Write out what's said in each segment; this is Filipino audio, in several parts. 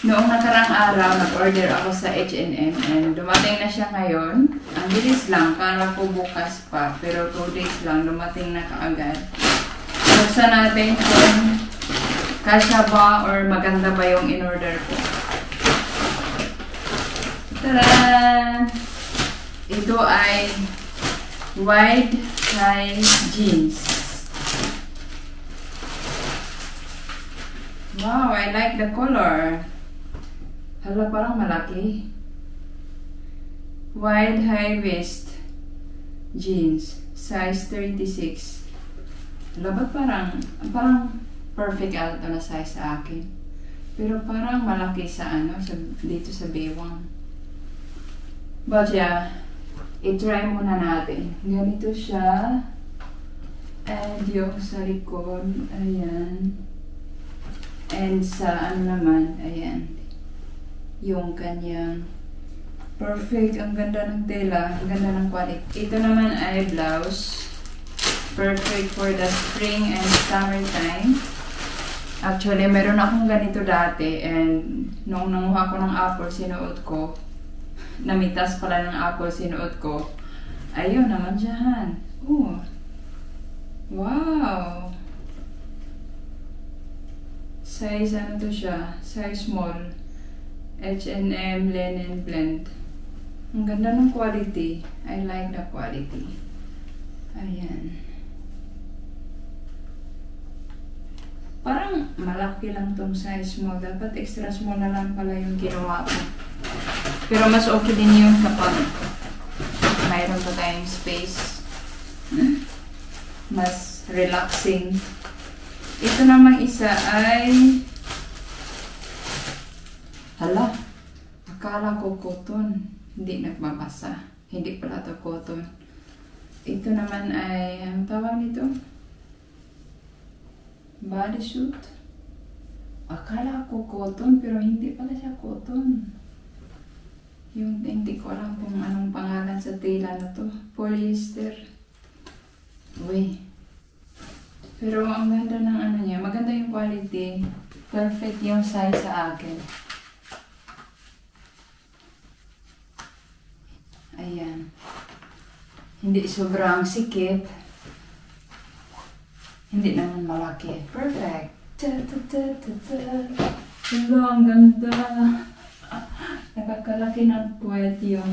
Noong nakarang araw, nag-order ako sa H&M and dumating na siya ngayon. Ang bilis lang, kala ko bukas pa, pero 2 days lang, dumating na kaagad. Buksan natin kung kasya ba or maganda ba yung in-order ko. Tadaan! Ito ay wide thigh jeans. Wow, I like the color. Hala, parang malaki. Wide high waist jeans, size 36. Hala, ba't parang perfect ito na size sa akin. Pero parang malaki sa dito sa bewang. But yeah, i-try muna natin. Ganito siya. And yung sa likod, ayan. And sa naman, ayan. Yung kanyang perfect. Ang ganda ng tela. Ang ganda ng quality. Ito naman ay blouse. Perfect for the spring and summertime. Actually, meron akong ganito dati. And noong nanguha ko ng apple, sinuot ko. Namitas pala ng apple, sinuot ko. Ayun, naman dyan. Oh. Wow! Size ano to siya? Size small. H&M linen blend. Ang ganda ng quality. I like the quality. Ayan. Parang malaki lang tong size small. Dapat extra small na lang pala yung ginawa ko. Pero mas okay din yung kapag mayroon pa tayong space. Mas relaxing. Ito namang isa ay hala, akala ko cotton. Hindi nagbabasa. Hindi pala ito cotton. Ito naman ay, ang tawag nito? Bodysuit. Akala ko cotton, pero hindi pala siya cotton. Yung hindi ko alam kung anong pangalan sa tela na to. Polyester. Uy. Pero ang ganda ng niya. Maganda yung quality. Perfect yung size sa akin. Ayan. Hindi sobrang sikip. Hindi naman malaki. Perfect. Hello, ang ganda. Nakakalaki ng puwet yung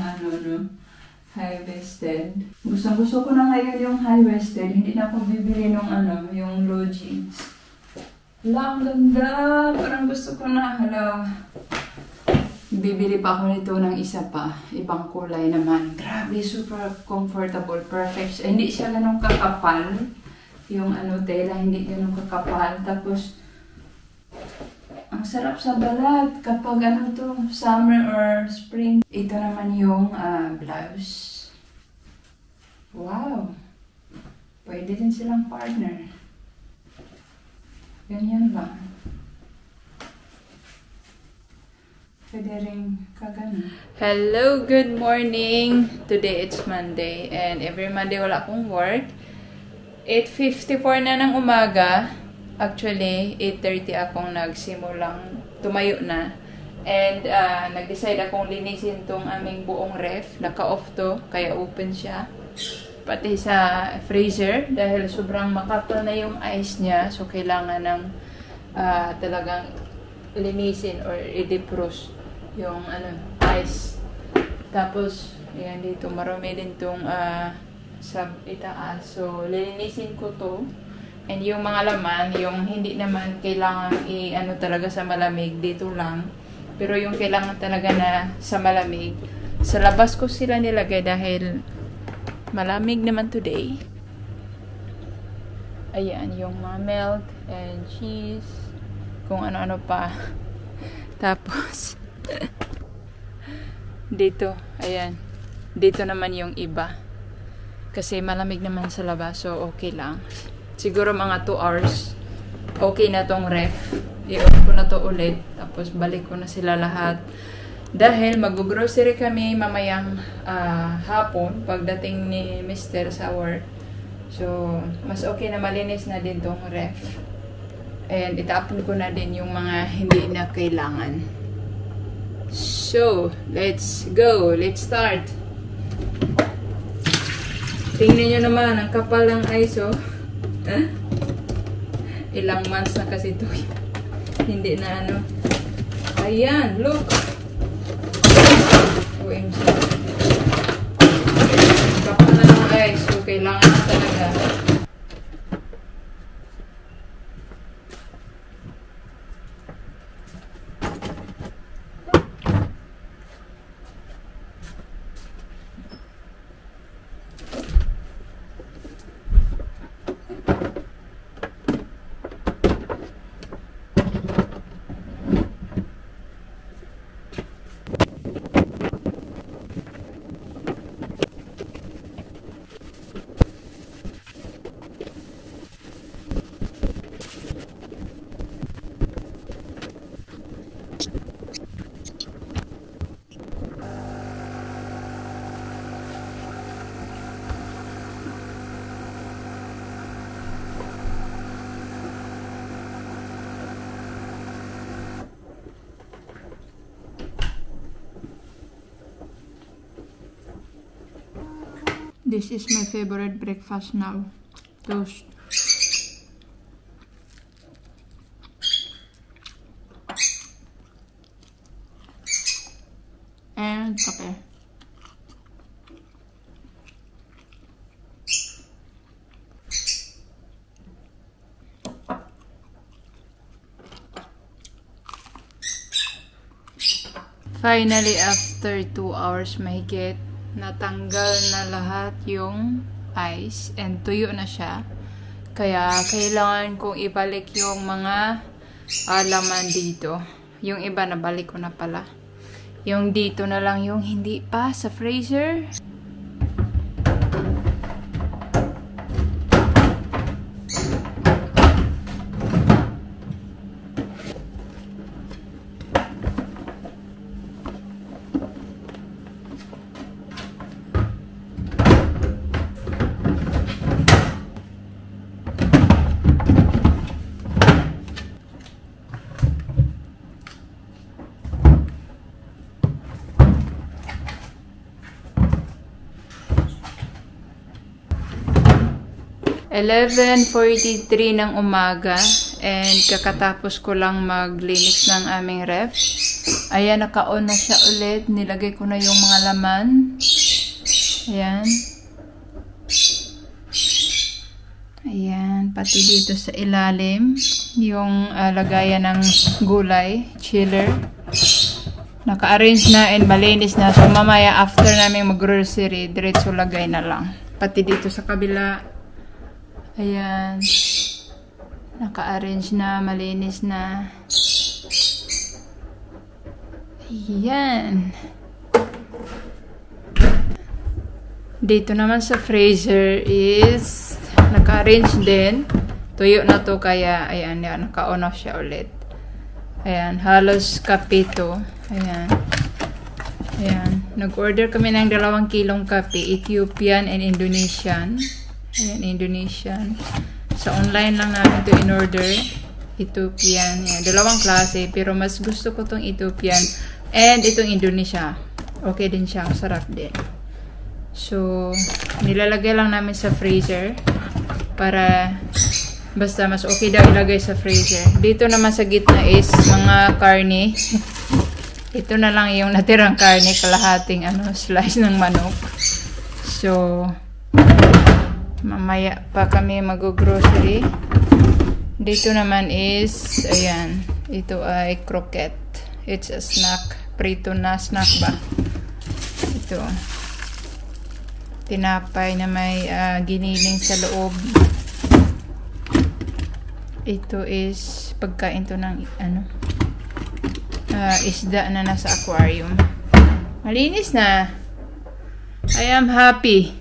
high-waisted. Gusto ko na ngayon yung high-waisted. Hindi na ako bibili ng yung low jeans. Hala, ang ganda. Parang gusto ko na. Hala. Bibili pa ako nito ng isa pa. Ibang kulay naman. Grabe, super comfortable. Perfect. Hindi siya ganun kakapal. Yung tela, hindi ganun kakapal. Tapos, ang sarap sa balat kapag summer or spring. Ito naman yung blouse. Wow! Pwede din silang partner. Ganyan lang. Pwede rin kagano. Hello, good morning! Today it's Monday and every Monday wala akong work. 8:54 na ng umaga. Actually, 8:30 akong nagsimulang tumayo na. And nag-decide akong linisin tong aming buong ref. Naka-off to, kaya open siya. Pati sa freezer, dahil sobrang makapal na yung ice niya. So, kailangan ng talagang linisin or i-defrost yung ice. Tapos, ayan dito, marami din tong sa itaas. So, lilinisin ko to. And yung mga laman, yung hindi naman kailangan talaga sa malamig, dito lang. Pero yung kailangan talaga na sa malamig, sa labas ko sila nilagay dahil malamig naman today. Ayan, yung mga milk and cheese, kung ano-ano pa. Tapos, dito, ayan. Dito naman yung iba. Kasi malamig naman sa labas, so okay lang. Siguro mga 2 hours, okay na tong ref. I-on ko na to ulit. Tapos balik ko na sila lahat. Dahil mag-grocery kami mamayang hapon pagdating ni Mr. sa work. So, mas okay na malinis na din tong ref. And itapon ko na din yung mga hindi na kailangan. So, let's go. Let's start. Tingnan nyo naman, ang kapal ng ice, oh. Ilang months na kasi ito. Hindi na ano. Ayan, look. OMG. Kapal na ng ice, so kailangan na talaga. This is my favorite breakfast now. Toast. And kape. Finally, after 2 hours mahigit, natanggal na lahat yung ice and tuyo na siya. Kaya kailangan kong ibalik yung mga laman dito. Yung iba nabalik ko na pala. Yung dito na lang yung hindi pa sa freezer. (11:43) ng umaga and kakatapos ko lang maglinis ng aming ref. Ayan, naka-on na siya ulit. Nilagay ko na yung mga laman. Ayan. Ayan, pati dito sa ilalim yung lagayan ng gulay, chiller. Naka-arrange na and malinis na. So mamaya after namin mag-grocery, diretso lagay na lang. Pati dito sa kabila. Ayan. Naka-arrange na, malinis na. Ayan. Dito naman sa freezer is naka-arrange din. Tuyo na to kaya ayan, naka-on off siya ulit. Ayan, halos kape to. Ayan. Ayan. Nag-order kami ng 2 kilong kape, Ethiopian and Indonesian. Ayan, Indonesian. Sa online lang namin ito in-order. Ethiopian. Ayan, 2 klase. Pero mas gusto ko itong Ethiopian. And itong Indonesia. Okay din siya. Sarap din. So, nilalagay lang namin sa freezer. Para basta mas okay daw ilagay sa freezer. Dito naman sa gitna is mga karne. Ito na lang yung natirang karne. Kalahating slice ng manok. So, mamaya pa kami mag-grocery. Dito naman is, ayan, ito ay croquette. It's a snack. Prito na snack ba? Ito. Tinapay na may giniling sa loob. Ito is pagkain to ng isda na nasa aquarium. Malinis na. I am happy.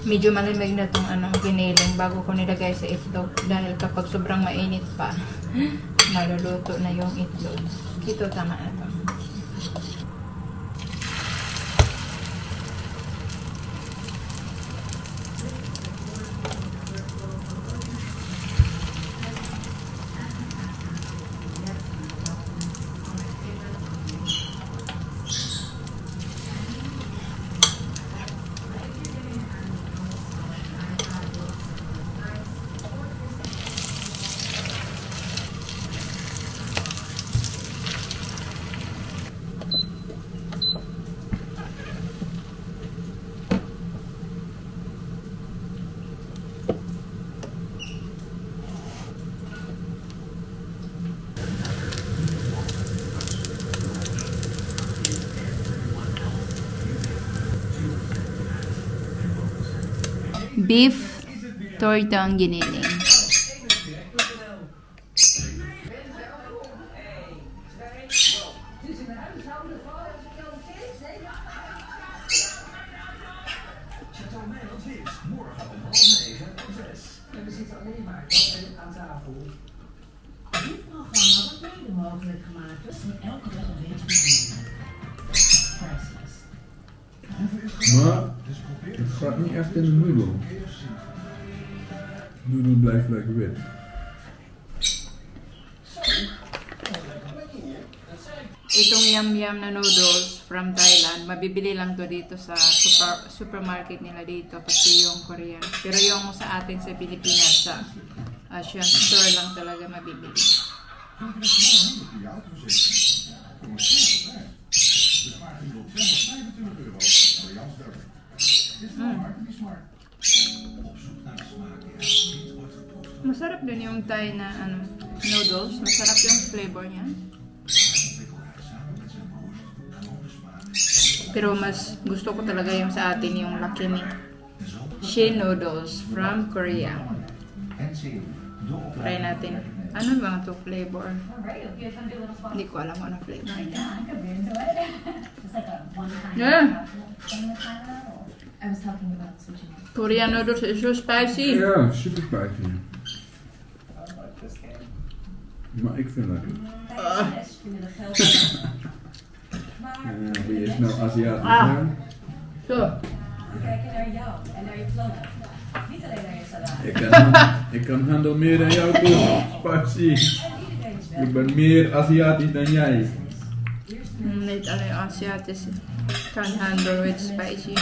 Medyo malamig na itong giniling bago ko nilagay sa itlog. Dahil kapag sobrang mainit pa, maluluto na yung itlog. Ito, tama na ito. Beef torta ang giniling. Maar het gaat niet echt in de noedel. De noedel blijft lekker wit. Itong yum-yum na noodles from Thailand, mabibili lang to dito sa supermarket nila dito, pati yung Korean. Pero yung sa atin sa Pilipinas, sa Asian store lang talaga mabibili. Masarap din yung Thai na noodles. Masarap yung flavor niya. Pero mas gusto ko talaga yung sa atin, yung Lakimi Shin noodles from Korea. Try natin. Ano ba ito flavor? Hindi ko alam ano flavor. Yeah. Korean noodles is so spicy. Ja, super spicy. Maar ik vind het. Wil je snel Aziatisch zijn? Zo. Kijken naar jou en naar je plannen. Niet alleen naar je salaris. Ik kan handel meer dan jou doen. Spicy. Ik ben meer Aziatisch dan jij. Niet alleen Aziatisch. Can handle with spicy.